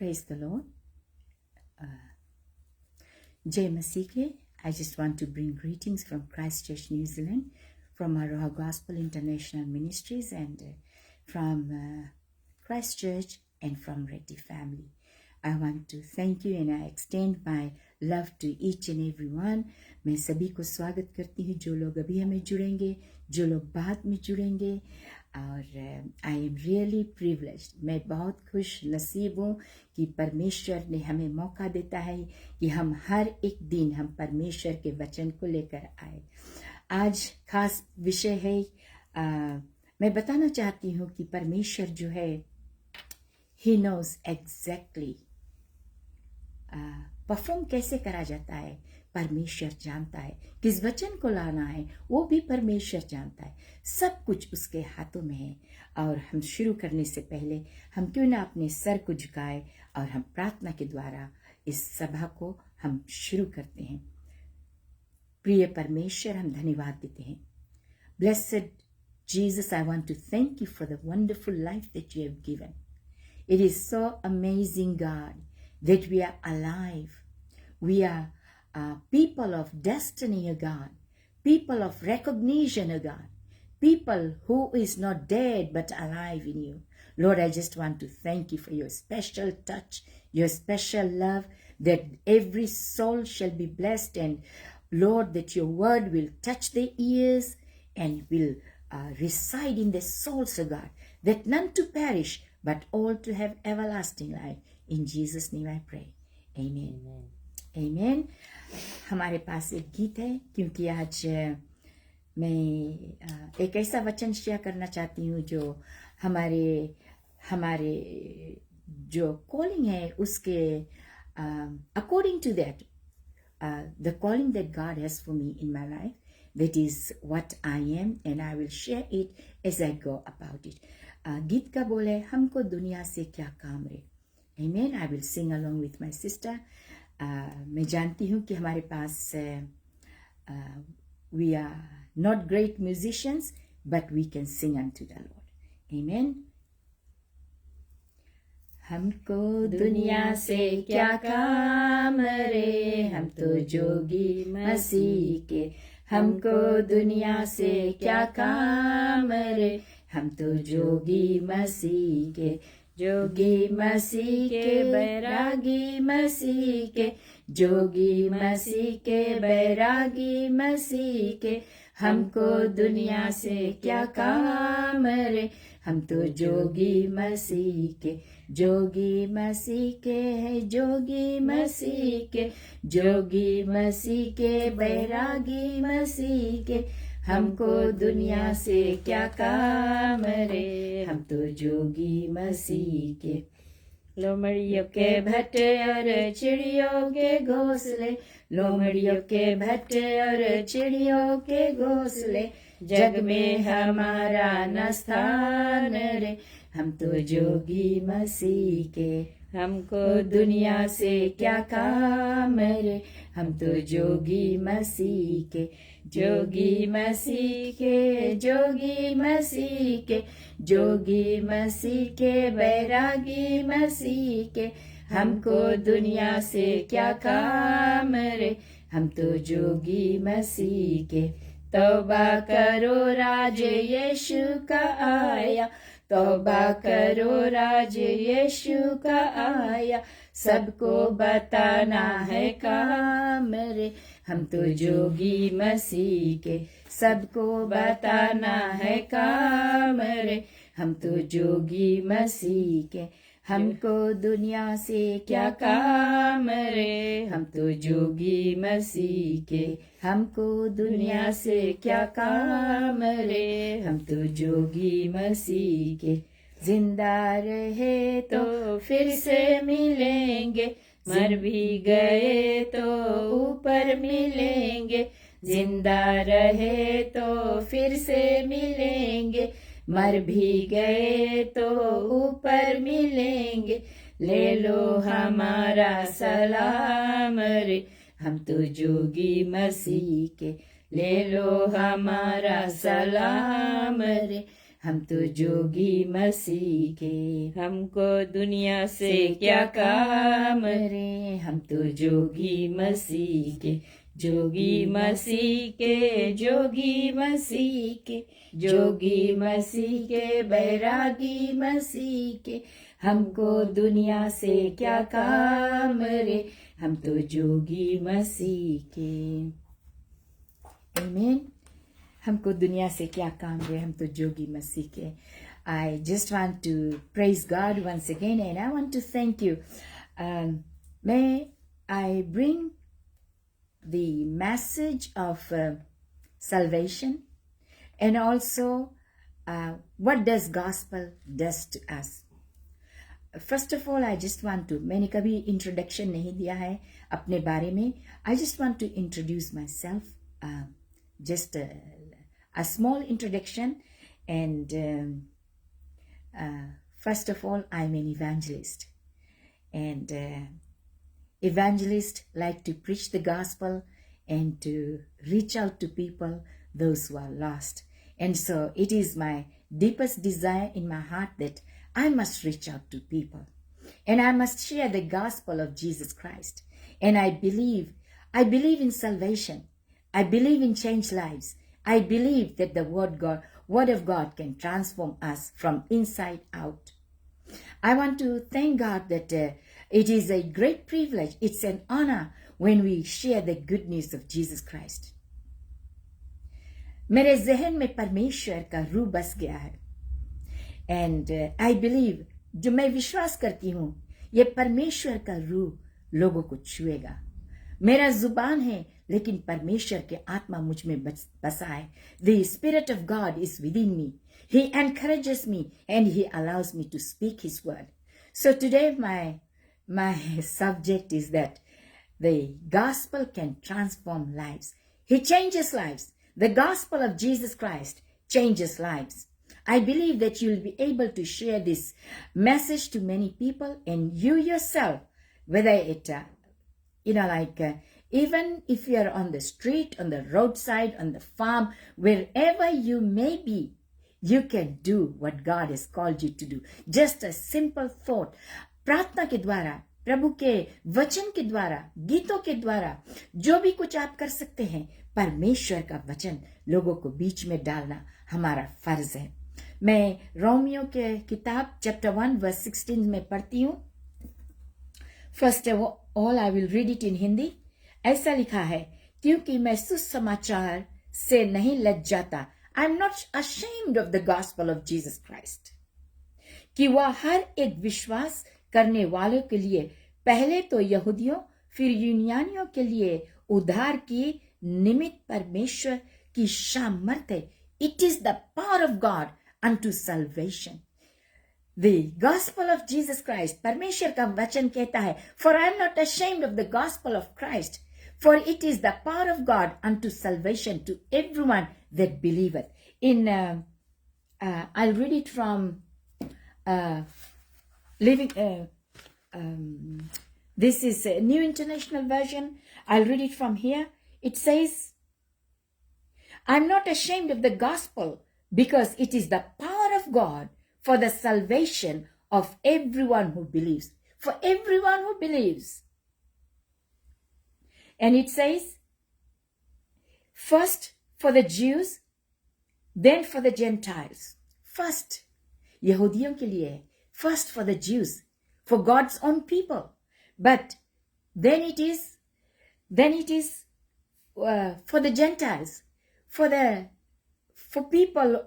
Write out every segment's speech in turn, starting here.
Praise the Lord. Jai Masike. I just want to bring greetings from Christchurch, New Zealand, from Aroha Gospel International Ministries, and from Christchurch, and from Reddy family. I want to thank you and I extend my love to each and every one. मैं सभी को स्वागत करती हूँ जो लोग अभी हमें जुड़ेंगे, जो लोग बाद में जुड़ेंगे, और आई एम रियली प्रिविलेज्ड, मैं बहुत खुश नसीब हूँ कि परमेश्वर ने हमें मौका देता है कि हम हर एक दिन हम परमेश्वर के वचन को लेकर आए। आज खास विषय है, मैं बताना चाहती हूँ कि परमेश्वर जो है He knows exactly परफॉर्म कैसे करा जाता है। परमेश्वर जानता है किस वचन को लाना है, वो भी परमेश्वर जानता है। सब कुछ उसके हाथों में है। और हम शुरू करने से पहले हम क्यों ना अपने सर को झुकाए और हम प्रार्थना के द्वारा इस सभा को हम शुरू करते हैं। प्रिय परमेश्वर, हम धन्यवाद देते हैं। Blessed Jesus, I want to thank you for the wonderful life that you have given. It is so amazing, God, that we are alive. We are people of destiny, O God. People of recognition, O God. People who is not dead but alive in you. Lord, I just want to thank you for your special touch, your special love, that every soul shall be blessed, and Lord, that your word will touch their ears and will reside in their souls, O God, that none to perish, but all to have everlasting life. In Jesus' name I pray. Amen. Amen. Amen. हमारे पास एक गीत है, क्योंकि आज मैं एक ऐसा वचन शेयर करना चाहती हूँ जो हमारे जो कॉलिंग है उसके according to that, the calling that God has for me in my life, that is what I am, and I will share it as I go about it. गीत का बोल है, हमको दुनिया से क्या काम रे। Amen. I will sing along with my sister. मैं जानती हूँ कि हमारे पास we are not great musicians, but we can sing unto the Lord. Amen. हमको दुनिया से क्या काम रे, हम तो जोगी मसीह के। हमको दुनिया से क्या काम रे, हम तो जोगी मसीह के। जोगी मसीह के, बैरागी मसीह के, जोगी मसीह के, बैरागी मसीह के। हमको दुनिया से क्या काम रे, हम तो जोगी मसीह के। जोगी मसीह के है, जोगी मसीह के, जोगी मसीह के, बैरागी मसीह के। हमको दुनिया से क्या काम रे, हम तो जोगी मसीह के। लोमड़ियों के भट्टे और चिड़ियों के घोंसले, लोमड़ियों के भट्टे और चिड़ियों के घोंसले। जग में हमारा न स्थान रे, हम तो जोगी मसीह के। हमको दुनिया से क्या काम रे, हम तो जोगी मसीह के। जोगी मसीह के, जोगी मसीह के, जोगी मसीह के, बैरागी मसीह के। हमको दुनिया से क्या काम रे, हम तो जोगी मसीह के। तौबा करो, राज यीशु का आया। तौबा करो, राज यीशु का आया। सबको बताना है काम रे, हम तो जोगी मसीह के। सबको बताना है काम रे, हम तो जोगी मसीह के। हमको दुनिया से क्या काम रे, हम तो जोगी मसीह के। हमको दुनिया से क्या काम रे, हम तो जोगी मसीह के। जिंदा रहे तो फिर से मिलेंगे, मर भी गए तो ऊपर मिलेंगे। जिंदा रहे तो फिर से मिलेंगे, मर भी गए तो ऊपर मिलेंगे। ले लो हमारा सलाम रे, हम तो जोगी मसीह के। ले लो हमारा सलाम रे, हम तो जोगी मसीह के। हमको दुनिया से क्या काम रे, हम तो जोगी मसीह के, जोगी मसीह के, जोगी मसीह के, जोगी मसीह के, बैरागी मसीह के, हमको दुनिया से क्या काम रे, हम तो जोगी मसीह के। आमीन। हमको दुनिया से क्या काम रे, हम तो जोगी मसीह के। I just want to praise God once again, and I want to thank you. May I bring the message of salvation, and also what does gospel does to us. First of all, I just want to, मैंने कभी introduction नहीं दिया है अपने बारे में. I just want to introduce myself, just a small introduction, and first of all, I'm an evangelist, and evangelists like to preach the gospel and to reach out to people, those who are lost. And so it is my deepest desire in my heart that I must reach out to people, and I must share the gospel of Jesus Christ. And I believe in salvation. I believe in changed lives. I believe that the word of God can transform us from inside out. I want to thank God that it is a great privilege. It's an honor when we share the good news of Jesus Christ. मेरे जहन में परमेश्वर का रूह बस गया है, and I believe, जो मैं विश्वास करती हूँ, ये परमेश्वर का रूह लोगों को छुएगा. मेरा जुबान है, लेकिन परमेश्वर के आत्मा मुझ में बसा है. The Spirit of God is within me. He encourages me and He allows me to speak His word. So today my subject is that the gospel can transform lives. He changes lives. The gospel of Jesus Christ changes lives. I believe that you'll be able to share this message to many people, and you yourself, whether it, even if you're on the street, on the roadside, on the farm, wherever you may be, you can do what God has called you to do. Just a simple thought. प्रार्थना के द्वारा, प्रभु के वचन के द्वारा, गीतों के द्वारा, जो भी कुछ आप कर सकते हैं, परमेश्वर का वचन लोगों को बीच में डालना हमारा फर्ज है. मैं रोमियो के किताब चैप्टर 1 वर्स 16 में पढ़ती हूँ. First of all I will read it in Hindi. ऐसा लिखा है, क्योंकि मैं सुसमाचार से नहीं लज्जाता. I am not ashamed of the gospel of Jesus Christ. कि वह हर एक विश्वास करने वालों के लिए पहले तो यहूदियों फिर यूनानियों के लिए उद्धार की निमित्त परमेश्वर की सामर्थ है. It is the power of God unto salvation. The gospel of Jesus Christ, परमेश्वर का वचन कहता है, for I am not ashamed of the gospel of Christ, for it is the power of God unto salvation to everyone that believeth. In I'll read it from this is a New International Version. I'll read it from here. It says, I'm not ashamed of the gospel, because it is the power of God for the salvation of everyone who believes. For everyone who believes. And it says, first for the Jews, then for the Gentiles. First, यहूदियों के लिए, first for the Jews, for God's own people. But then it is for the Gentiles, for people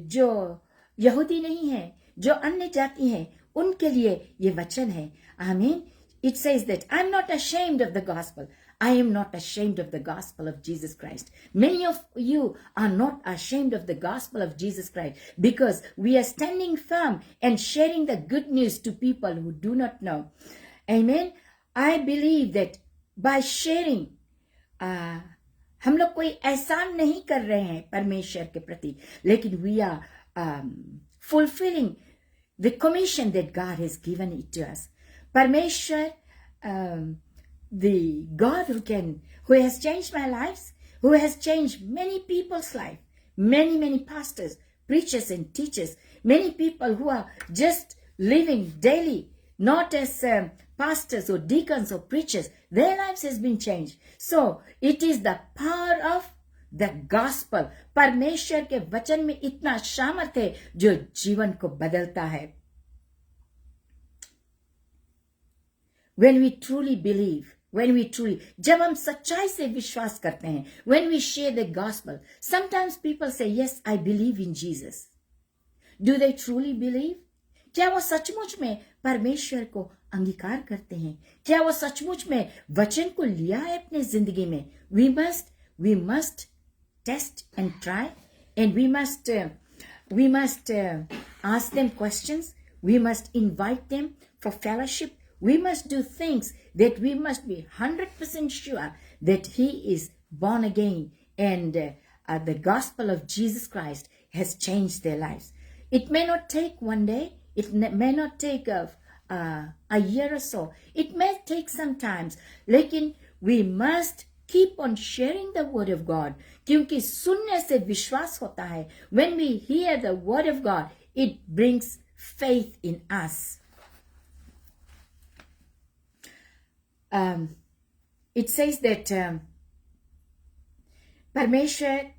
जो यहूदी नहीं है, जो अन्य जाति हैं, उनके लिए ये वचन है. आमीन. It says that I'm not ashamed of the gospel. I am not ashamed of the gospel of Jesus Christ. Many of you are not ashamed of the gospel of Jesus Christ, because we are standing firm and sharing the good news to people who do not know. Amen. I believe that by sharing, हम लोग कोई एहसान नहीं कर रहे हैं परमेश्वर के प्रति, लेकिन we are fulfilling the commission that God has given it to us. Parmeshwar, the God who has changed my lives, who has changed many people's life, many pastors, preachers and teachers, many people who are just living daily, not as pastors or deacons or preachers, their lives has been changed. So it is the power of the gospel. परमेश्वर के वचन में इतना सामर्थ्य है जो जीवन को बदलता है. When we truly believe, जब हम सच्चाई से विश्वास करते हैं, when we share the gospel, sometimes people say, yes, I believe in Jesus. Do they truly believe? क्या वो सचमुच में परमेश्वर को अंगीकार करते हैं? क्या वो सचमुच में वचन को लिया है अपने जिंदगी में? We must test and try, and we must ask them questions. We must invite them for fellowship. We must do things that we must be 100% sure that he is born again, and the gospel of Jesus Christ has changed their lives. It may not take one day. It may not take a year or so. It may take some time. लेकिन we must keep on sharing the word of God. क्योंकि सुनने से विश्वास होता है. When we hear the word of God, it brings faith in us. It says that परमेश्वर,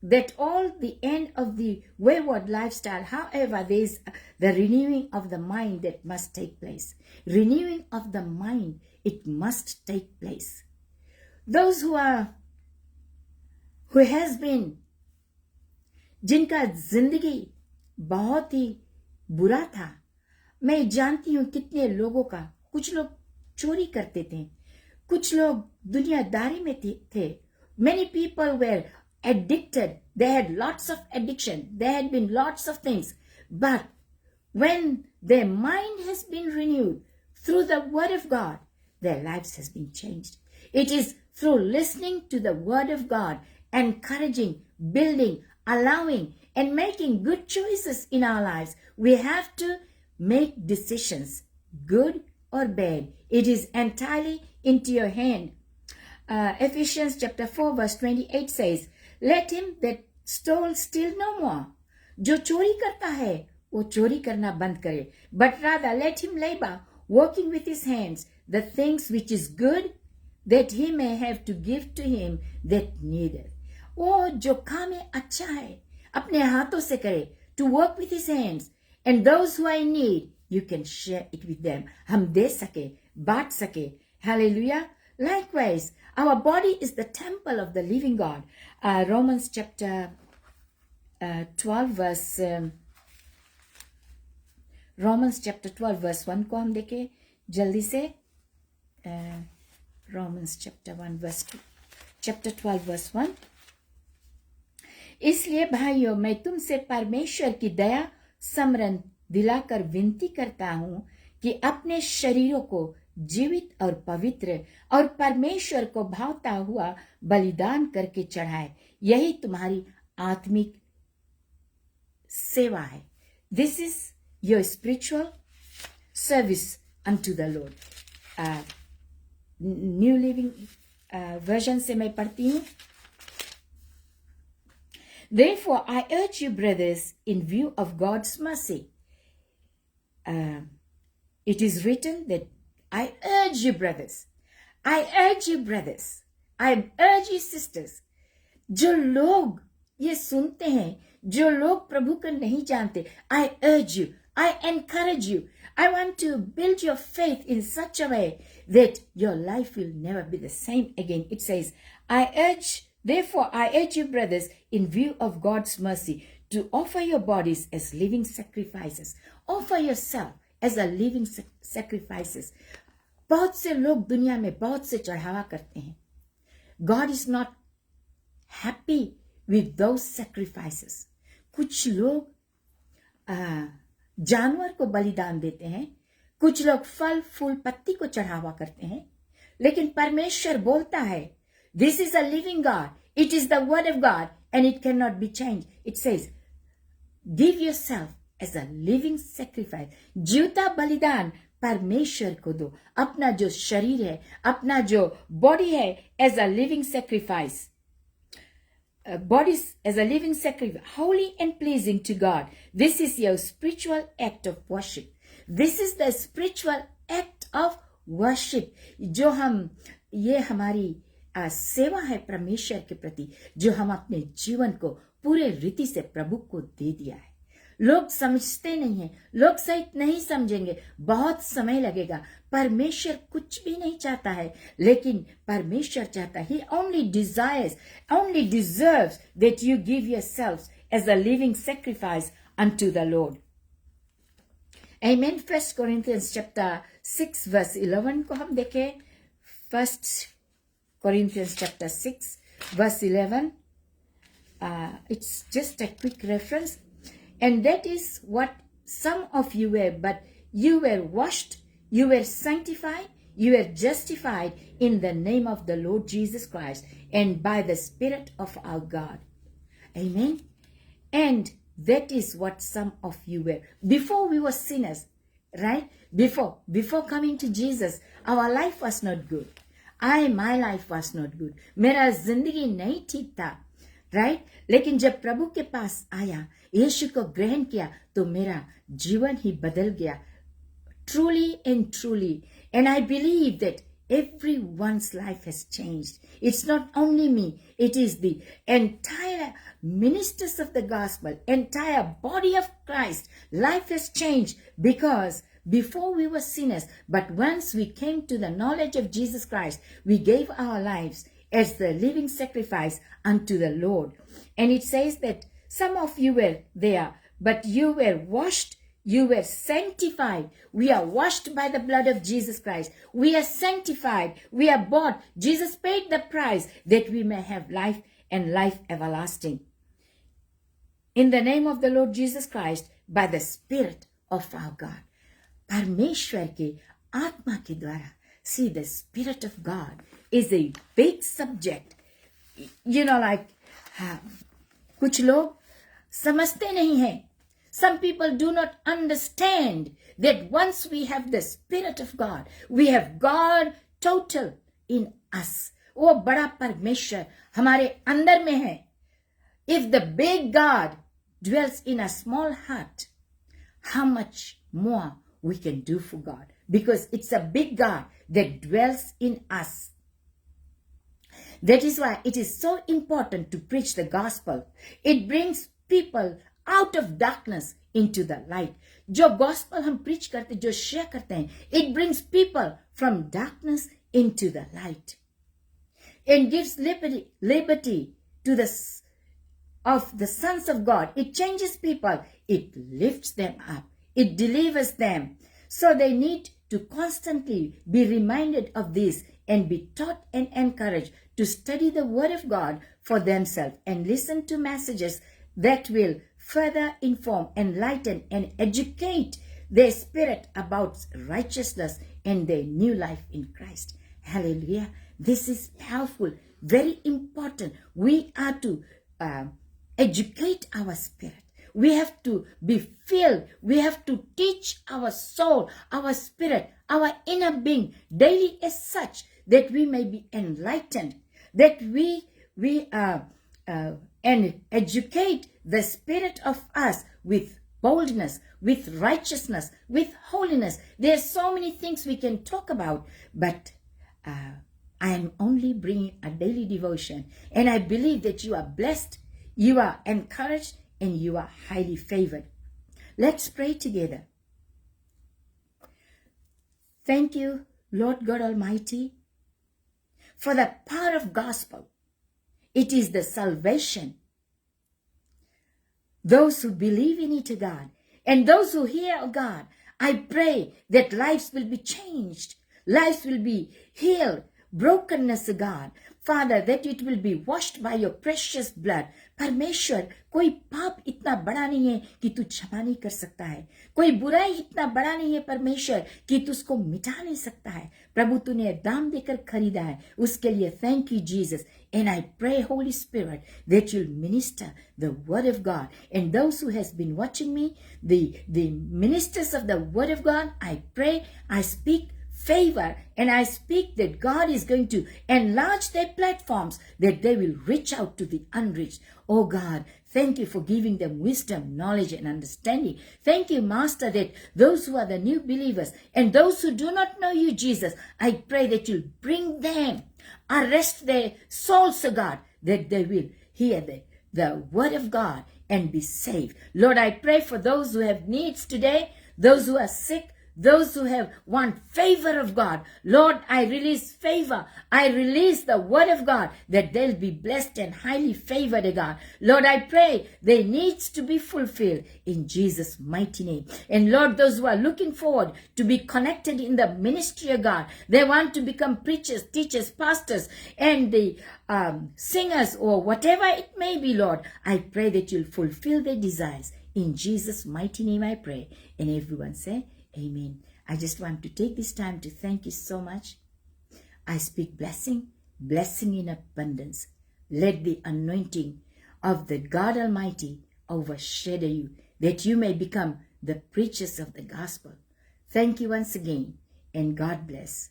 that all the end of the wayward lifestyle, however, there is the renewing of the mind that must take place. Renewing of the mind, it must take place. Those who has been, जिनका जिंदगी बहुत ही बुरा था, मैं जानती हूं कितने लोगों का. कुछ लोग चोरी करते थे, कुछ लोग दुनियादारी में थे. Many people were addicted. They had lots of addiction. There had been lots of things. But when their mind has been renewed through the word of God, their lives has been changed. It is through listening to the word of God, encouraging, building, allowing, and making good choices in our lives. We have to make decisions, good or bad. It is entirely into your hand. Ephesians chapter 4 verse 28 says, let him that stole steal no more. जो चोरी करता है वो चोरी करना बंद करे. But rather let him labor, working with his hands, the things which is good, that he may have to give to him that needeth. वो जो काम है अच्छा है, अपने हाथों से करे, to work with his hands, and those who are in need, you can share it with them. हम दे सके, बांट सके. Hallelujah. Likewise, our body is the temple of the living God. Romans chapter 12 verse 1 को हम देखें जल्दी से. Romans chapter 12 verse 1. इसलिए भाइयों, मैं तुमसे परमेश्वर की दया स्मरण दिलाकर विनती करता हूं कि अपने शरीरों को जीवित और पवित्र और परमेश्वर को भावता हुआ बलिदान करके चढ़ाए. यही तुम्हारी आत्मिक सेवा है. This is your spiritual service unto the Lord. New Living Version से मैं पढ़ती हूँ. Therefore, I urge you, brothers, in view of God's mercy. It is written that I urge you, brothers. I urge you, brothers. I urge you, sisters. जो लोग ये सुनते हैं, जो लोग प्रभु को नहीं जानते, I urge you. I encourage you. I want to build your faith in such a way that your life will never be the same again. It says, therefore I urge you, brothers, in view of God's mercy, to offer your bodies as living sacrifices. Offer yourself as a living sacrifices. बहुत से लोग दुनिया में बहुत से चढ़ावा करते हैं. God is not happy with those sacrifices. कुछ लोग जानवर को बलिदान देते हैं, कुछ लोग फल फूल पत्ती को चढ़ावा करते हैं. लेकिन परमेश्वर बोलता है, this is a living God. It is the word of God and it cannot be changed. It says, give yourself as a living sacrifice. जीवता बलिदान परमेश्वर को दो. अपना जो शरीर है, अपना जो बॉडी है, as a living sacrifice. bodies as a living sacrifice, holy and pleasing to God. This is your spiritual act of worship. This is the spiritual act of worship. जो हम ये हमारी सेवा है परमेश्वर के प्रति, जो हम अपने जीवन को पूरे रीति से प्रभु को दे दिया है. लोग समझते नहीं हैं, लोग सही नहीं समझेंगे, बहुत समय लगेगा. परमेश्वर कुछ भी नहीं चाहता है, लेकिन परमेश्वर चाहता है. He only desires, only deserves that you give yourselves as a living sacrifice unto the Lord. Amen. 1 Corinthians chapter 6 verse 11 को हम देखें. 1 Corinthians chapter 6 verse 11. It's just a quick reference. And that is what some of you were, but you were washed, you were sanctified, you were justified in the name of the Lord Jesus Christ and by the Spirit of our God. Amen. And that is what some of you were. Before we were sinners, right? Before coming to Jesus, our life was not good. My life was not good. मेरा जिंदगी नहीं ठीक था, right? लेकिन जब प्रभु के पास आया, यीशु को ग्रहण किया, तो मेरा जीवन ही बदल गया. Truly and truly. And I believe that everyone's life has changed. It's not only me, it is the entire ministers of the gospel, entire body of Christ. Life has changed because before we were sinners, but once we came to the knowledge of Jesus Christ, we gave our lives as the living sacrifice unto the Lord. And it says that some of you were there, but you were washed, you were sanctified. We are washed by the blood of Jesus Christ. We are sanctified. We are bought. Jesus paid the price that we may have life and life everlasting. In the name of the Lord Jesus Christ, by the Spirit of our God. परमेश्वर के आत्मा के द्वारा. See, the Spirit of God is a big subject. You know, like, कुछ लोग समझते नहीं हैं. Some people do not understand that once we have the Spirit of God, we have God total in us. वो बड़ा परमेश्वर हमारे अंदर में है. If the big God dwells in a small heart, how much more we can do for God? Because it's a big God that dwells in us. That is why it is so important to preach the gospel. It brings people out of darkness into the light. जो gospel हम preach करते, जो share करते हैं, it brings people from darkness into the light. And gives liberty to of the sons of God. It changes people. It lifts them up. It delivers them. So they need to constantly be reminded of this and be taught and encouraged to study the Word of God for themselves and listen to messages that will further inform, enlighten, and educate their spirit about righteousness and their new life in Christ. Hallelujah. This is powerful, very important. We are to educate our spirit. We have to be filled. We have to teach our soul, our spirit, our inner being daily as such that we may be enlightened, that we and educate the spirit of us with boldness, with righteousness, with holiness. There are so many things we can talk about, but I am only bringing a daily devotion, and I believe that you are blessed, you are encouraged, and you are highly favored. Let's pray together. Thank you, Lord God Almighty, for the power of gospel. It is the salvation. Those who believe in it, God, and those who hear, God, I pray that lives will be changed, lives will be healed, brokenness, God, Father, that it will be washed by your precious blood. परमेश्वर, कोई पाप इतना बड़ा नहीं है कि तू क्षमा नहीं कर सकता है. कोई बुराई इतना बड़ा नहीं है परमेश्वर कि तू उसको मिटा नहीं सकता है. प्रभु, तूने दाम देकर खरीदा है, उसके लिए thank you, Jesus. And I pray, Holy Spirit, that you'll minister the Word of God. And those who has been watching me, the ministers of the Word of God, I pray, I speak favor, and I speak that God is going to enlarge their platforms, that they will reach out to the unreached. Oh God, thank you for giving them wisdom, knowledge, and understanding. Thank you, Master, that those who are the new believers and those who do not know you, Jesus, I pray that you'll bring them, arrest their souls, oh God, that they will hear the word of God and be saved. Lord, I pray for those who have needs today, those who are sick, those who want favor of God. Lord, I release favor. I release the word of God, that they'll be blessed and highly favored, O God. Lord, I pray their needs to be fulfilled in Jesus' mighty name. And Lord, those who are looking forward to be connected in the ministry of God, they want to become preachers, teachers, pastors, and the singers, or whatever it may be, Lord, I pray that you'll fulfill their desires. In Jesus' mighty name I pray. And everyone say, Amen. I just want to take this time to thank you so much. I speak blessing in abundance. Let the anointing of the God Almighty overshadow you, that you may become the preachers of the gospel. Thank you once again, and God bless.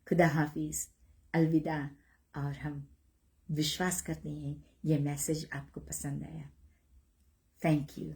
खुदा हाफिज, अलविदा। और हम विश्वास करते हैं ये message आपको पसंद आया। Thank you.